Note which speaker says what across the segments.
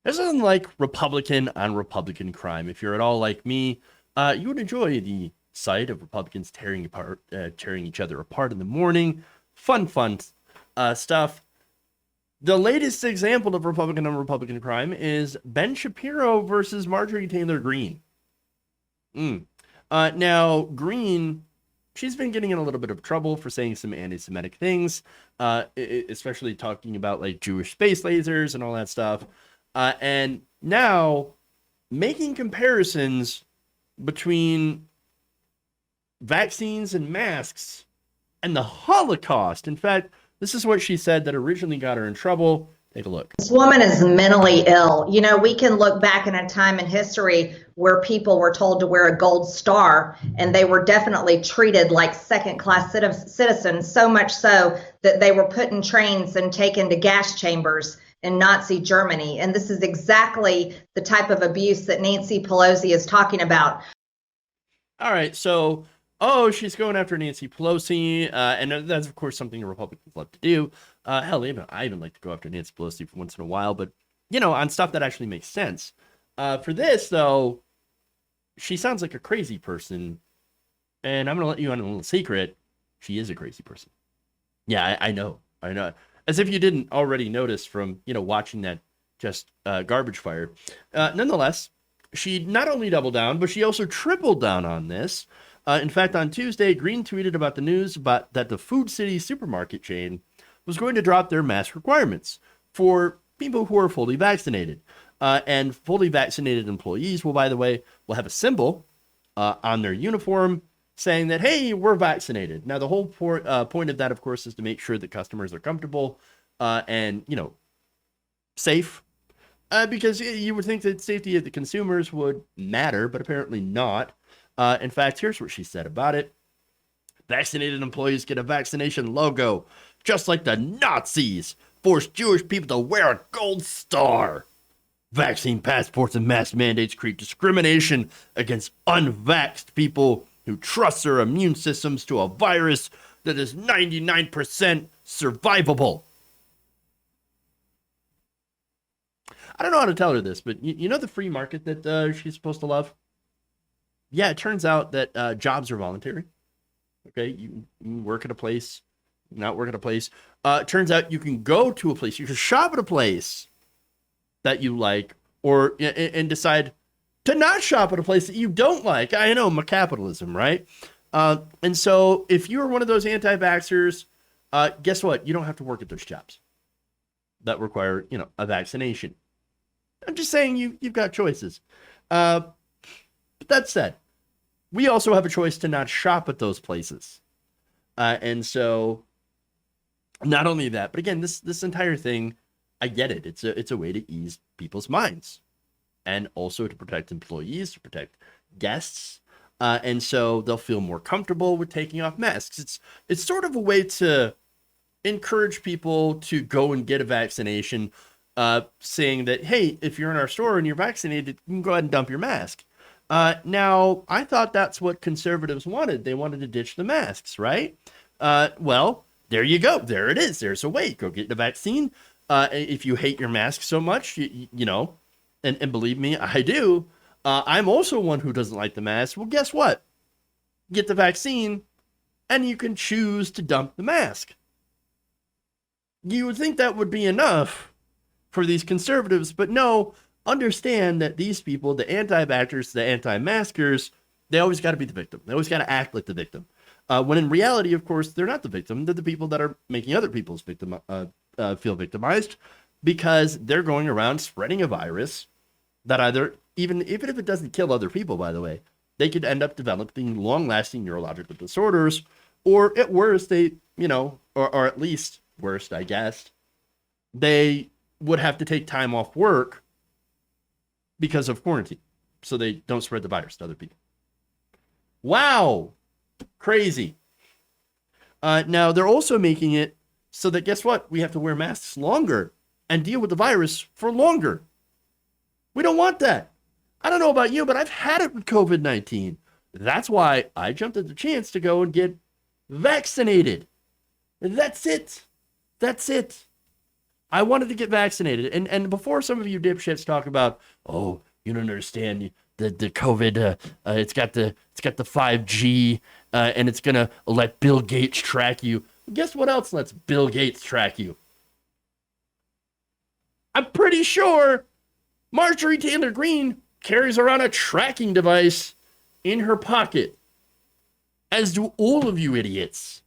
Speaker 1: This isn't like Republican on Republican crime. If you're at all like me, you would enjoy the sight of Republicans tearing each other apart in the morning. Fun stuff. The latest example of Republican on Republican crime is Ben Shapiro versus Marjorie Taylor Greene. Now, Greene, she's been getting in a little bit of trouble for saying some anti-Semitic things, especially talking about like Jewish space lasers and all that stuff. And now making comparisons between vaccines and masks and the Holocaust. In fact, this is what she said that originally got her in trouble. Take a look.
Speaker 2: This woman is mentally ill. You know, we can look back in a time in history where people were told to wear a gold star, and they were definitely treated like second-class citizens, so much so that they were put in trains and taken to gas chambers in Nazi Germany. And this is exactly the type of abuse that Nancy Pelosi is talking about.
Speaker 1: All right, so she's going after Nancy Pelosi, and that's of course something the Republicans love to do. Hell, I even like to go after Nancy Pelosi for once in a while, but on stuff that actually makes sense. For this though, she sounds like a crazy person, and I'm gonna let you on a little secret. She is a crazy person. Yeah, I know. As if you didn't already notice from watching that just garbage fire. Nonetheless, she not only doubled down, but she also tripled down on this. In fact, on Tuesday, Greene tweeted about the news about that the Food City supermarket chain was going to drop their mask requirements for people who are fully vaccinated. And fully vaccinated employees will, by the way, will have a symbol on their uniform saying that, hey, we're vaccinated. Now, the whole point of that, of course, is to make sure that customers are comfortable and, safe. Because you would think that safety of the consumers would matter, but apparently not. In fact, here's what she said about it. Vaccinated employees get a vaccination logo, just like the Nazis forced Jewish people to wear a gold star. Vaccine passports and mask mandates create discrimination against unvaxxed people who trust their immune systems to a virus that is 99% survivable. I don't know how to tell her this, but you know the free market that she's supposed to love? Yeah, it turns out that jobs are voluntary. Okay, you work at a place, not work at a place. Turns out you can go to a place, you can shop at a place that you like, or and decide to not shop at a place that you don't like. I know, capitalism, right? And so if you're one of those anti-vaxxers, guess what? You don't have to work at those jobs that require, a vaccination. I'm just saying you've got choices. But that said, we also have a choice to not shop at those places. And so not only that, but again, this entire thing, I get it. It's a way to ease people's minds and also to protect employees, to protect guests. And so they'll feel more comfortable with taking off masks. It's sort of a way to encourage people to go and get a vaccination, saying that, hey, if you're in our store and you're vaccinated, you can go ahead and dump your mask. Now, I thought that's what conservatives wanted. They wanted to ditch the masks, right? Well, there you go. There it is. There's a way. Go get the vaccine. If you hate your mask so much, and believe me, I do. I'm also one who doesn't like the mask. Well, guess what? Get the vaccine, and you can choose to dump the mask. You would think that would be enough for these conservatives, but no. Understand that these people, the anti-vaxxers, the anti-maskers, they always got to be the victim. They always got to act like the victim. When in reality, of course, they're not the victim. They're the people that are making other people's feel victimized, because they're going around spreading a virus that either, even if it doesn't kill other people, by the way, they could end up developing long-lasting neurological disorders, or at worst, they, or at least worst, I guess, they would have to take time off work because of quarantine, so they don't spread the virus to other people. Wow, crazy. Now, they're also making it so that, guess what? We have to wear masks longer and deal with the virus for longer. We don't want that. I don't know about you, but I've had it with COVID-19. That's why I jumped at the chance to go and get vaccinated. That's it. I wanted to get vaccinated. And before some of you dipshits talk about, oh, you don't understand the COVID, it's got the 5G, and it's gonna let Bill Gates track you. Guess what else lets Bill Gates track you? I'm pretty sure Marjorie Taylor Greene carries around a tracking device in her pocket, as do all of you idiots.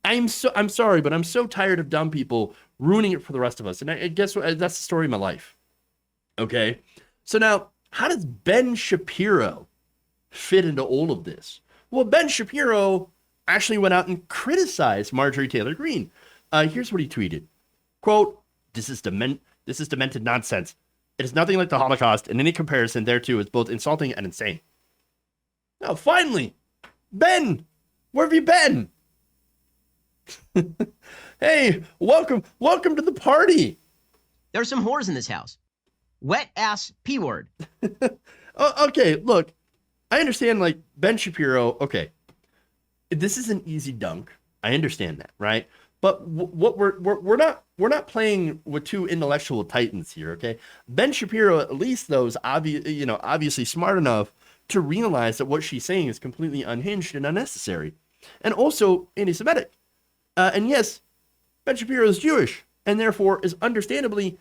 Speaker 1: I'm sorry, but I'm so tired of dumb people ruining it for the rest of us. And I guess what? That's the story of my life. Okay. So now, how does Ben Shapiro fit into all of this? Well, Ben Shapiro actually went out and criticized Marjorie Taylor Greene. Here's what he tweeted. Quote, this is demented nonsense. It is nothing like the Holocaust, and any comparison thereto is both insulting and insane. Now, finally, Ben, where have you been? Hey, welcome to the party.
Speaker 3: There's some whores in this house. Wet ass P word.
Speaker 1: Okay, look, I understand, like, Ben Shapiro, okay, this is an easy dunk. I understand that, right? But what we're not playing with two intellectual titans here, okay? Ben Shapiro, at least, though, is obviously smart enough to realize that what she's saying is completely unhinged and unnecessary, and also anti-Semitic. And yes, Ben Shapiro is Jewish, and therefore is understandably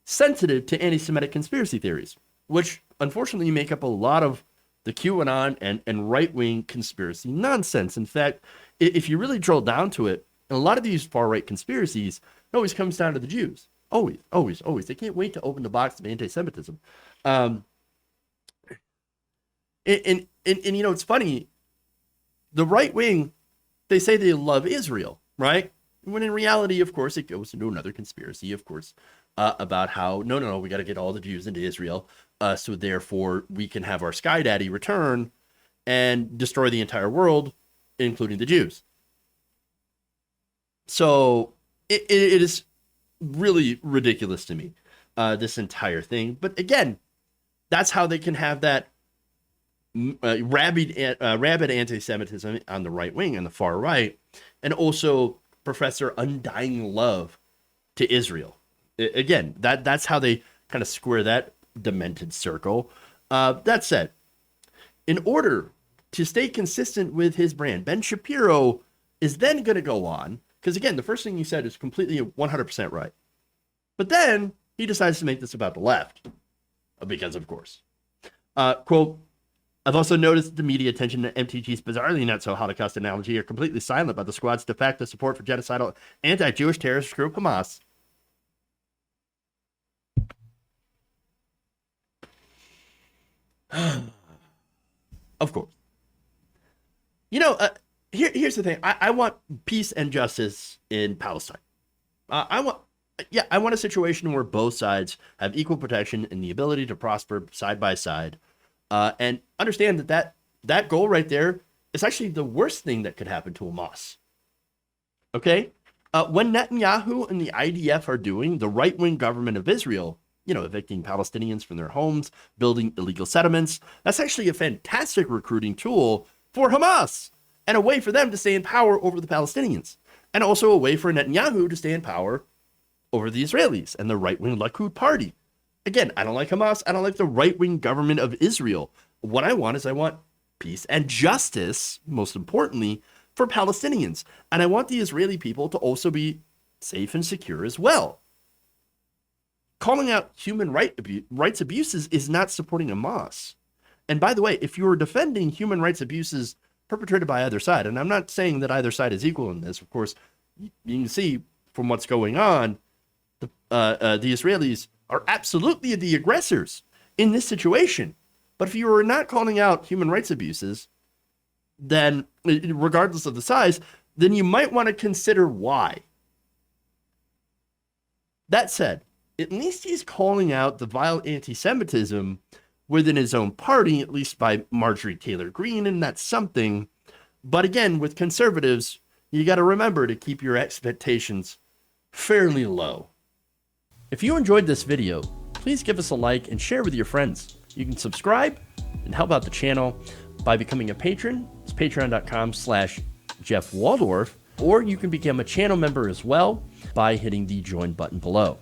Speaker 1: sensitive to anti-Semitic conspiracy theories, which unfortunately make up a lot of the QAnon and right-wing conspiracy nonsense. In fact, if you really drill down to it, a lot of these far-right conspiracies, it always comes down to the Jews. Always, always, always. They can't wait to open the box of anti-Semitism. And it's funny, the right-wing, they say they love Israel, right? When in reality, of course, it goes into another conspiracy, of course, about how, no, we got to get all the Jews into Israel, so therefore we can have our Sky Daddy return and destroy the entire world, including the Jews. So it is really ridiculous to me, this entire thing. But again, that's how they can have that rabid anti-Semitism on the right wing and the far right, and also professor undying love to Israel. Again, that's how they kind of square that demented circle. That said, in order to stay consistent with his brand, Ben Shapiro is then going to go on, because again, the first thing he said is completely 100% right. But then he decides to make this about the left, because of course. Quote, I've also noticed the media attention to MTG's bizarrely not so Holocaust analogy are completely silent about the squad's de facto support for genocidal anti-Jewish terrorist group Hamas. Of course. Here's the thing. I want peace and justice in Palestine. I want a situation where both sides have equal protection and the ability to prosper side by side. And understand that goal right there is actually the worst thing that could happen to Hamas. Okay? When Netanyahu and the IDF are doing, the right-wing government of Israel, evicting Palestinians from their homes, building illegal settlements, that's actually a fantastic recruiting tool for Hamas and a way for them to stay in power over the Palestinians, and also a way for Netanyahu to stay in power over the Israelis and the right-wing Likud party. Again, I don't like Hamas. I don't like the right-wing government of Israel. What I want peace and justice, most importantly, for Palestinians. And I want the Israeli people to also be safe and secure as well. Calling out human rights abuses is not supporting Hamas. And by the way, if you are defending human rights abuses perpetrated by either side, and I'm not saying that either side is equal in this, of course, you can see from what's going on, the Israelis are absolutely the aggressors in this situation. But if you are not calling out human rights abuses, then regardless of the size, then you might want to consider why. That said, at least he's calling out the vile anti-Semitism within his own party, at least by Marjorie Taylor Greene, and that's something. But again, with conservatives, you got to remember to keep your expectations fairly low. If you enjoyed this video, please give us a like and share with your friends. You can subscribe and help out the channel by becoming a patron. It's patreon.com/Jeff Waldorf, or you can become a channel member as well. by hitting the join button below.